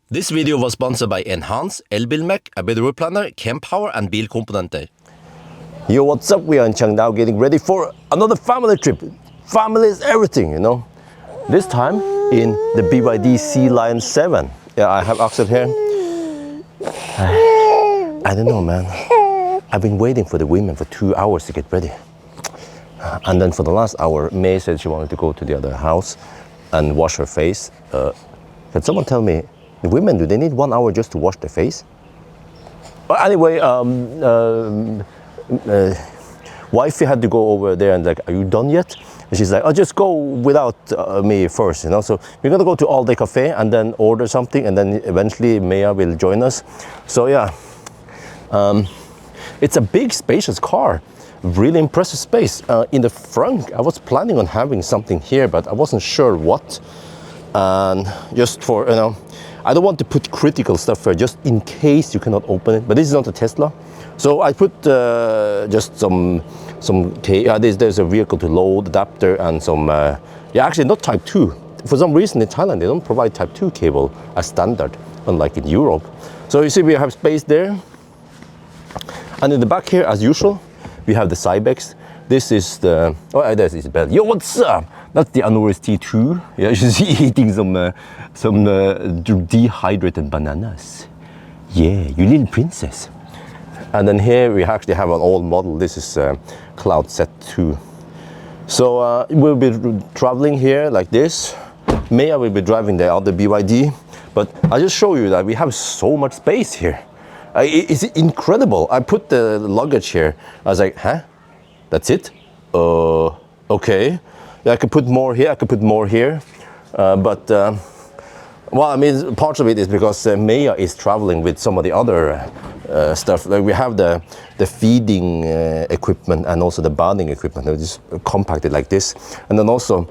This video was sponsored by Enhance, Elbilmek, a better road planner, Kempower and Bilkomponenter. Yo, what's up? We are in Chiang Mai getting ready for another family trip. Family is everything, you know. This time in the BYD Sealion 7. Yeah, I have Axel here. I don't know, man. I've been waiting for the women for 2 hours to get ready. And then for the last hour, May said she wanted to go to the other house and wash her face. Can someone tell me, the women, do they need 1 hour just to wash their face? But anyway, wifey had to go over there and like, are you done yet? And she's like, I'll just go without me first, you know. So we're gonna go to All Day Cafe and then order something, and then eventually Maya will join us. So yeah, it's a big, spacious car. Really impressive space. In the front, I was planning on having something here, but I wasn't sure what. And just for, you know, I don't want to put critical stuff here, just in case you cannot open it. But this is not a Tesla. So I put just some there's a vehicle to load adapter and some, yeah, actually not Type 2. For some reason in Thailand, they don't provide Type 2 cable as standard, unlike in Europe. So you see we have space there. And in the back here, as usual, we have the Cybex. This is the, oh, there's Isabel. Yo, what's up? That's the Anoris T2. Yeah, she's eating some dehydrated bananas. Yeah, you little princess. And then here we actually have an old model. This is Cloud Set 2. So we'll be traveling here like this. Maya will be driving the other BYD. But I'll just show you that we have so much space here. It's incredible. I put the luggage here. I was like, huh? That's it? Okay. Yeah, I could put more here, I could put more here. Well, I mean, part of it is because Maya is traveling with some of the other stuff. Like we have the feeding equipment and also the bathing equipment. They're just compacted like this. And then also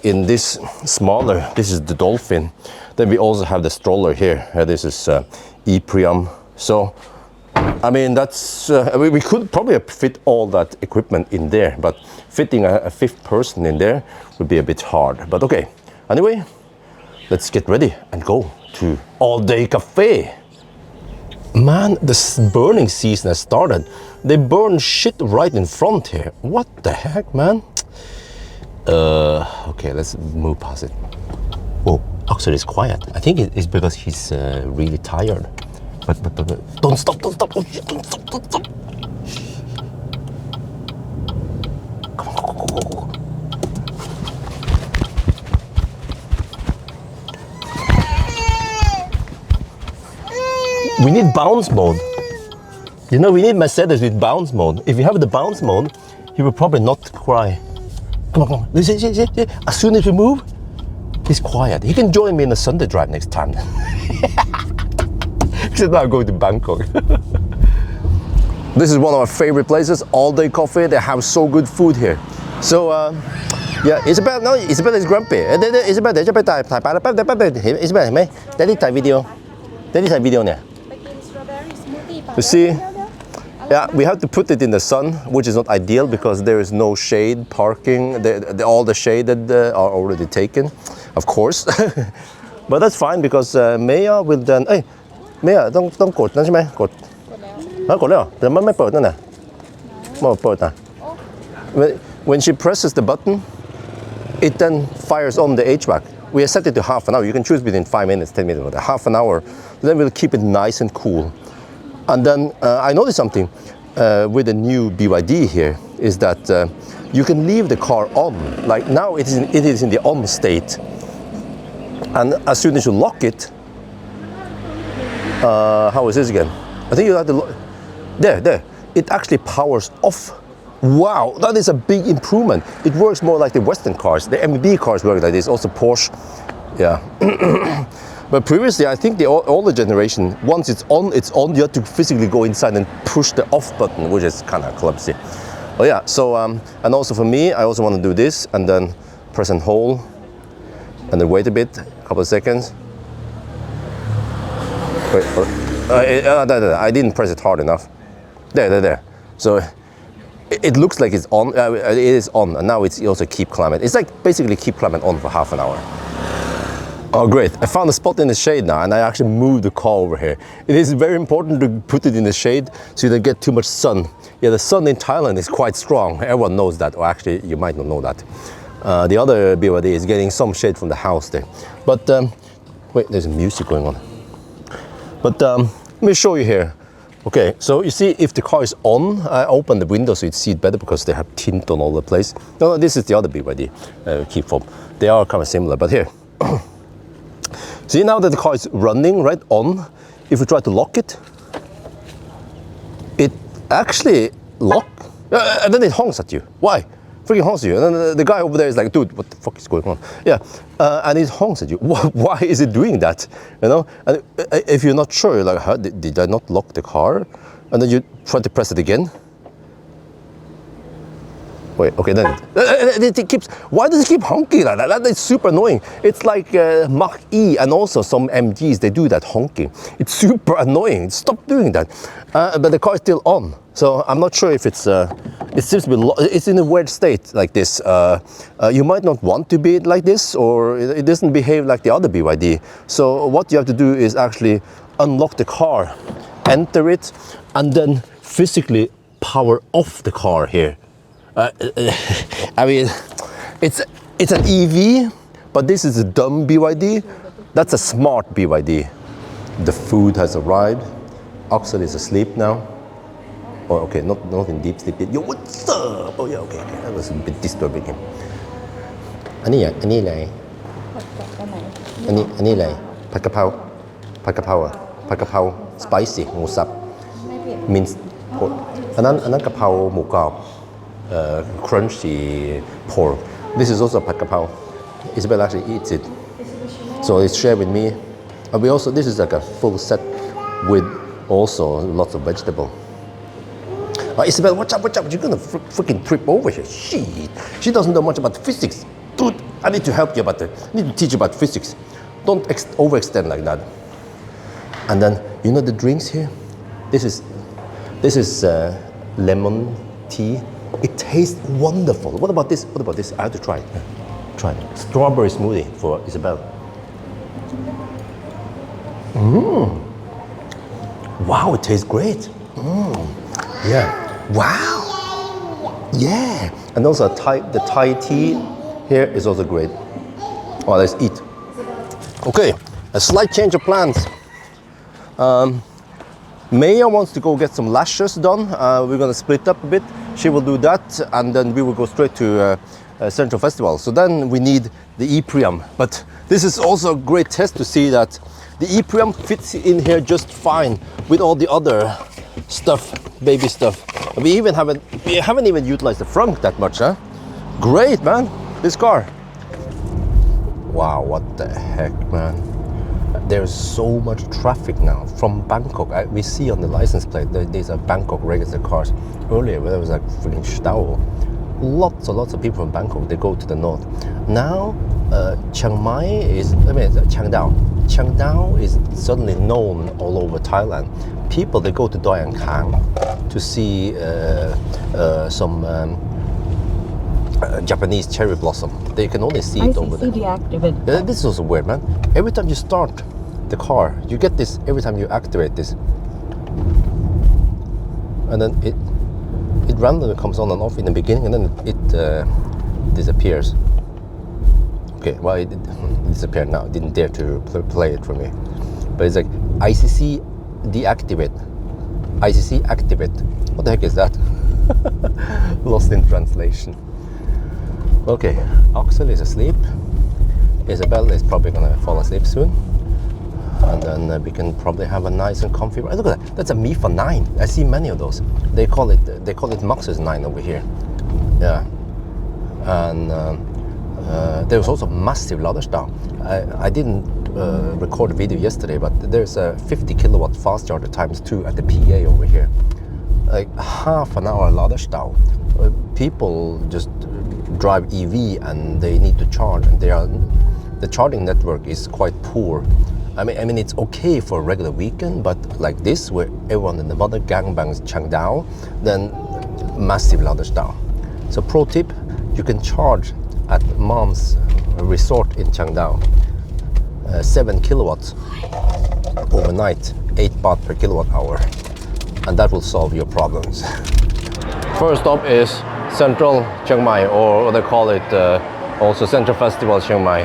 in this smaller, this is the Dolphin. Then we also have the stroller here. This is e-Priam. So, I mean, that's, we could probably fit all that equipment in there, but fitting a fifth person in there would be a bit hard. But okay, anyway, let's get ready and go to All Day Cafe. Man, the burning season has started. They burn shit right in front here. What the heck, man? Okay, let's move past it. Oh, Axel is quiet. I think it's because he's really tired. But don't stop, don't stop, oh, don't stop, don't stop. Come on, go. We need bounce mode. You know, we need Mercedes with bounce mode. If you have the bounce mode, he will probably not cry. Come on. Listen. As soon as we move, he's quiet. He can join me in a Sunday drive next time. Except now I'm going to Bangkok. This is one of our favorite places, All Day Coffee. They have so good food here. So, yeah, Isabel is grumpy. Isabel, Isabel, Daddy type video. You see, yeah, we have to put it in the sun, which is not ideal because there is no shade parking. All the shaded are already taken, of course. But that's fine because Maya will then, hey, Maya ต้องกดนั่นใช่ไหมกดกดเลยเหรอแต่มันไม่เปิดนั่นน่ะมันเปิดน่ะ When she presses the button, it then fires on the HVAC. We have set it to half an hour. You can choose between 5 minutes, 10 minutes, or half an hour. Then we'll keep it nice and cool. And then I noticed something with the new BYD here is that you can leave the car on. Like now it is in the on state. And as soon as you lock it, how is this again? I think you have to there. It actually powers off. Wow, that is a big improvement. It works more like the Western cars. The ABRP cars work like this. Also Porsche, yeah. But previously, I think the older generation, once it's on. You have to physically go inside and push the off button, which is kind of clumsy. Oh yeah. So and also for me, I also want to do this and then press and hold, and then wait a bit, a couple of seconds. Wait, I didn't press it hard enough. There. So it looks like it's on. It is on, and now it's also keep climate. It's like basically keep climate on for half an hour. Oh great, I found a spot in the shade now and I actually moved the car over here. It is very important to put it in the shade so you don't get too much sun. Yeah, the sun in Thailand is quite strong. Everyone knows that, or actually you might not know that. The other BYD is getting some shade from the house there. But wait, there's music going on. But let me show you here. Okay, so you see if the car is on, I open the window so you see it better because they have tint on all the place. No, this is the other BYD keep fob. They are kind of similar, but here. See now that the car is running right on, if we try to lock it, it actually locks, and then it honks at you. Why? Freaking honks at you. And then the guy over there is like, dude, what the fuck is going on? Yeah, and it honks at you. Why is it doing that? You know, and if you're not sure, you're like, how, did I not lock the car? And then you try to press it again. Wait, okay, then it keeps, why does it keep honking like that? That is super annoying. It's like Mach-E and also some MGs, they do that honking. It's super annoying. Stop doing that. But the car is still on. So I'm not sure if it's, it seems to be, it's in a weird state like this. You might not want to be like this, or it doesn't behave like the other BYD. So what you have to do is actually unlock the car, enter it, and then physically power off the car here. I mean, it's an EV, but this is a dumb BYD. That's a smart BYD. The food has arrived. Axel is asleep now. Oh, okay, not in deep sleep. Yo, what's up? Oh yeah, okay. That was a bit disturbing him. อันนี้อะไรอันนี้อะไรผัดกะเพราspicy หมูสับ minced pork อันนั้นกะเพราหมูกรอบcrunchy pork. This is also pad kapao. Isabel actually eats it, so it's shared with me. And we also, this is like a full set with also lots of vegetable. Isabel, watch out! You're gonna freaking trip over here. She doesn't know much about physics. Dude, I need to help you about that. I need to teach you about physics. Don't overextend like that. And then you know the drinks here. This is lemon tea. It tastes wonderful. What about this? I have to try it. Try it. Strawberry smoothie for Isabel. Wow, it tastes great. Yeah. Wow. Yeah. And also the Thai tea here is also great. Oh, let's eat. Okay, a slight change of plans. Maya wants to go get some lashes done. We're gonna split up a bit. She will do that, and then we will go straight to Central Festival. So then we need the e-Priam. But this is also a great test to see that the e-Priam fits in here just fine with all the other stuff, baby stuff. We haven't even utilized the front that much, huh? Great, man, this car. Wow, what the heck, man. There's so much traffic now from Bangkok. We see on the license plate there's a Bangkok registered cars. Earlier, there was like freaking Stau. Lots of people from Bangkok, they go to the north. Now, Chiang Mai is, Chiangdao is suddenly known all over Thailand. People, they go to Doi An Khang to see some Japanese cherry blossom. They can only see it over there. This is also weird, man. Every time you start the car, you get this every time you activate this. And then it randomly comes on and off in the beginning, and then it disappears. Okay, well, it disappeared now. It didn't dare to play it for me. But it's like ICC deactivate. ICC activate. What the heck is that? Lost in translation. Okay, Axel is asleep. Isabel is probably gonna fall asleep soon. And then we can probably have a nice and comfy ride. Look at that, that's a Mifa 9. I see many of those. They call it Maxus 9 over here. Yeah. And there's also massive laderstang. I didn't record a video yesterday, but there's a 50 kilowatt fast charger times 2 at the PA over here. Like half an hour laderstang. People just drive EV and they need to charge, and the charging network is quite poor. I mean, it's okay for a regular weekend, but like this, where everyone in the mother gangbangs Chiangdao, then massive laderstang. So pro tip, you can charge at mom's resort in Chiangdao. 7 kilowatts overnight, 8 baht per kilowatt hour, and that will solve your problems. First stop is Central Chiang Mai, or what they call it, also Central Festival Chiang Mai.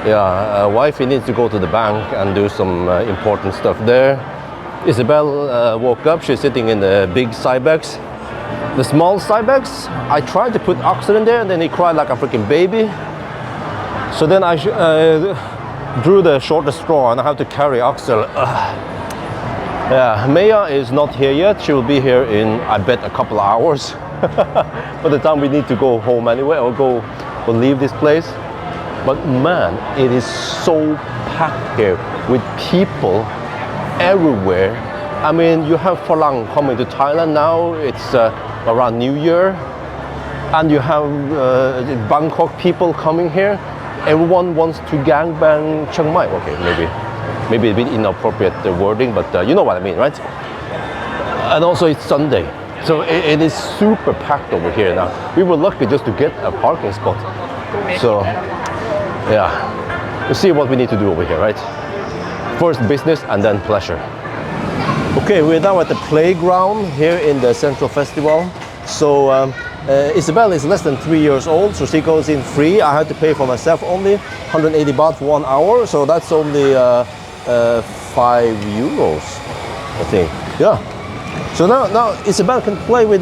Yeah, wifey needs to go to the bank and do some important stuff there. Isabel woke up, she's sitting in the big Cybex. The small Cybex, I tried to put Axel in there and then he cried like a freaking baby. So then I drew the shortest straw and I have to carry Axel. Yeah, Maya is not here yet. She will be here in, I bet, a couple of hours. By the time we need to go home anyway, or leave this place. But man, it is so packed here with people everywhere. I mean, you have Falang coming to Thailand now. It's around New Year, and you have Bangkok people coming here. Everyone wants to gangbang Chiang Mai. Okay, maybe a bit inappropriate wording, but you know what I mean, right? And also it's Sunday, so it is super packed over here now. We were lucky just to get a parking spot. So yeah, we'll see what we need to do over here, right? First business and then pleasure. Okay, we're now at the playground here in the Central Festival. So Isabel is less than 3 years old, so she goes in free. I had to pay for myself only 180 baht for 1 hour, so that's only 5 euros, I think. Yeah. So now Isabel can play with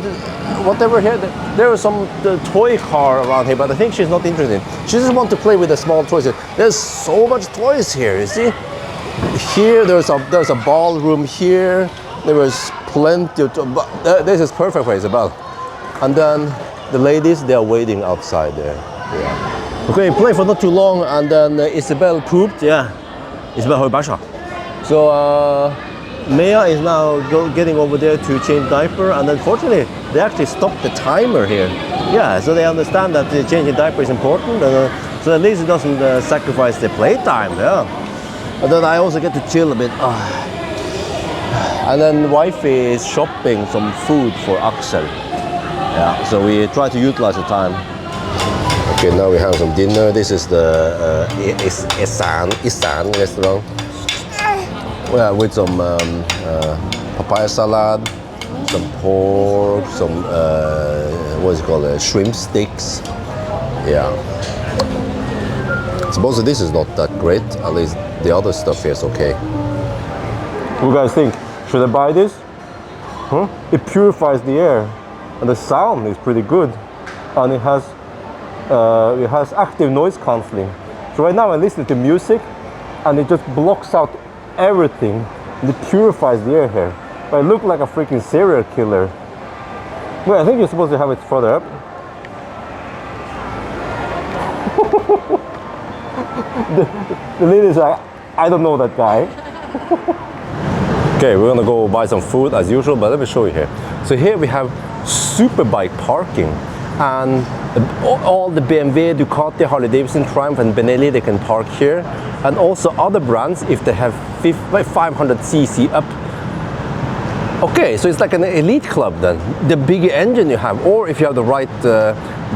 whatever here. There is some toy car around here, but I think she's not interested. She just wants to play with the small toys. There's so much toys here, you see? Here there's a ballroom here. There is plenty of this is perfect for Isabel. And then the ladies, they are waiting outside there. Yeah. Okay, play for not too long, and then Isabel pooped. Yeah, Isabel hoi basha. So Maya is now getting over there to change diaper, and unfortunately they actually stopped the timer here. Yeah, so they understand that the changing diaper is important, so at least it doesn't sacrifice the playtime. Yeah. And then I also get to chill a bit. And then wifey is shopping some food for Axel. Yeah, so we try to utilize the time. Okay, now we have some dinner. This is the Isan restaurant. Yeah, with some papaya salad, some pork, some what is it called, shrimp sticks. Yeah. Suppose this is not that great. At least the other stuff here is okay. What do you guys think? Should I buy this? Huh? It purifies the air, and the sound is pretty good, and it has active noise cancelling. So right now I listen to music, and it just blocks out everything, and it purifies the air here. But I look like a freaking serial killer. Well, I think you're supposed to have it further up. the lady is like, I don't know that guy. Okay, we're gonna go buy some food as usual, but let me show you here. So here we have superbike parking, and all the BMW, Ducati, Harley Davidson, Triumph and Benelli, they can park here, and also other brands if they have 500cc up. Okay, so it's like an elite club then. The bigger engine you have, or if you have the right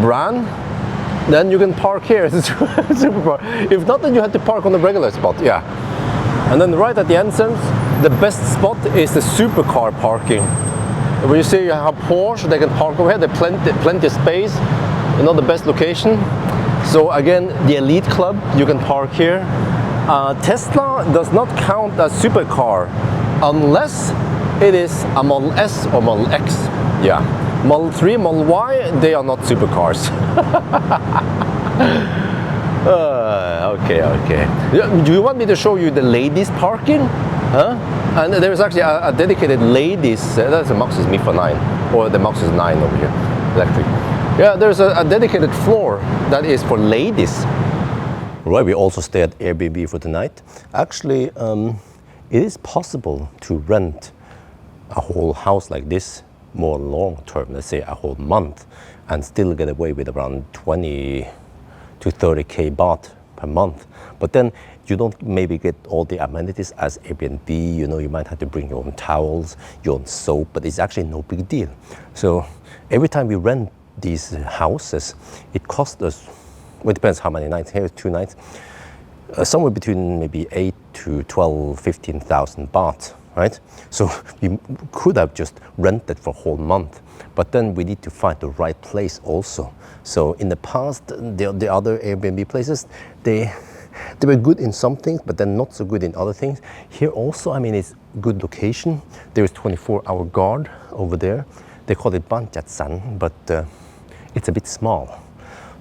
brand, then you can park here. If not, then you have to park on the regular spot. Yeah. And then right at the entrance, the best spot is the supercar parking. When you see you have Porsche, they can park over here. There's plenty of space. You know, the best location. So again, the elite club, you can park here. Tesla does not count as supercar unless it is a Model S or Model X. Yeah. Model 3, Model Y, they are not supercars. Okay. Do you want me to show you the ladies parking? Huh? And there is actually a dedicated ladies, that's a Maxus Mifa 9, or the Maxus 9 over here, electric. Yeah, there's a dedicated floor that is for ladies. Right, we also stay at Airbnb for tonight. Actually, it is possible to rent a whole house like this more long term, let's say a whole month, and still get away with around 20 to 30k baht per month. But then you don't maybe get all the amenities as Airbnb. You know, you might have to bring your own towels, your own soap, but it's actually no big deal. So every time we rent these houses, it costs us, well, it depends how many nights. Here is 2 nights. somewhere between maybe 8 to 12, 15,000 baht, right? So we could have just rented for a whole month, but then we need to find the right place also. So in the past, the other Airbnb places, they were good in some things, but then not so good in other things. Here also, I mean, it's good location. There is 24-hour guard over there. They call it Banchatsan, but it's a bit small.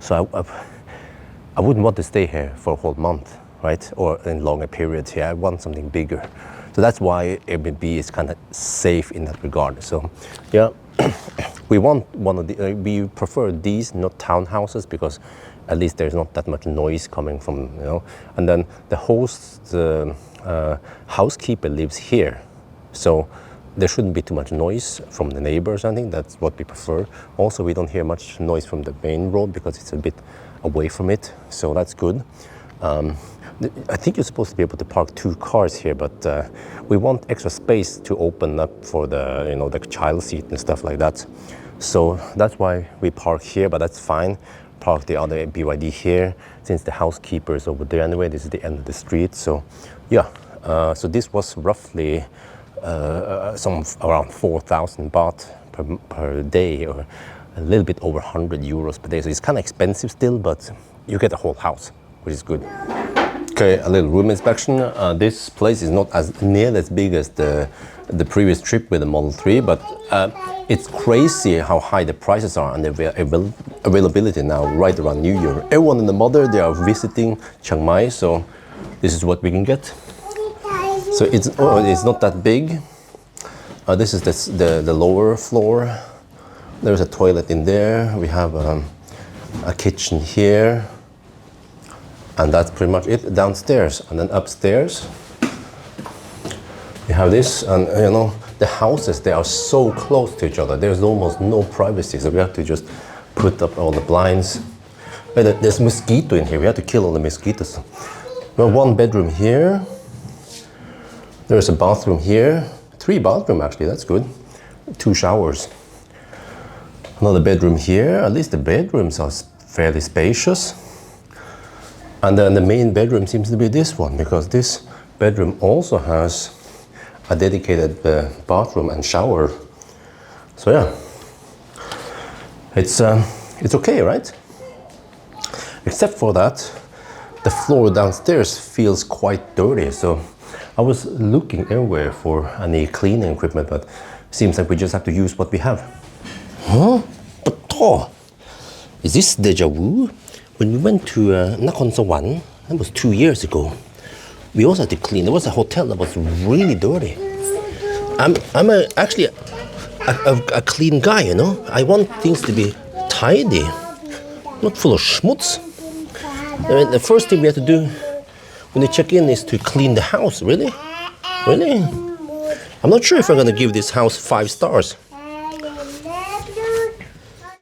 So I wouldn't want to stay here for a whole month, right? Or in longer periods here. I want something bigger. So that's why Airbnb is kind of safe in that regard. So yeah, we want one of the, we prefer these, not townhouses, because at least there's not that much noise coming from, you know. And then the host, the housekeeper lives here. So there shouldn't be too much noise from the neighbors, I think. That's what we prefer. Also, we don't hear much noise from the main road because it's a bit away from it. So that's good. I think you're supposed to be able to park 2 cars here, but we want extra space to open up for the, you know, the child seat and stuff like that. So that's why we park here, but that's fine. Park the other BYD here, since the housekeeper is over there anyway. This is the end of the street. So yeah, so this was roughly around 4,000 baht per day, or a little bit over 100 euros per day. So it's kind of expensive still, but you get a whole house, which is good. Okay, a little room inspection. This place is not nearly as big as the previous trip with the Model 3, but it's crazy how high the prices are and the availability now right around New Year. Everyone and the mother, they are visiting Chiang Mai, so this is what we can get. So it's not that big. This is the lower floor. There's a toilet in there. We have a kitchen here. And that's pretty much it downstairs. And then upstairs, we have this. And you know, the houses, they are so close to each other. There's almost no privacy. So we have to just put up all the blinds. There's mosquito in here. We have to kill all the mosquitoes. We have 1 bedroom here. There's a bathroom here. 3 bathrooms actually, that's good. 2 showers. Another bedroom here. At least the bedrooms are fairly spacious. And then the main bedroom seems to be this one, because this bedroom also has a dedicated bathroom and shower. So yeah, it's okay, right? Except for that, the floor downstairs feels quite dirty. So I was looking everywhere for any cleaning equipment, but it seems like we just have to use what we have. Huh? But is this deja vu? When we went to Nakhon Sawan, that was 2 years ago, we also had to clean. There was a hotel that was really dirty. I'm actually a clean guy, you know. I want things to be tidy, not full of schmutz. I mean, the first thing we have to do when you check in is to clean the house. Really? Really? I'm not sure if I'm gonna give this house 5 stars.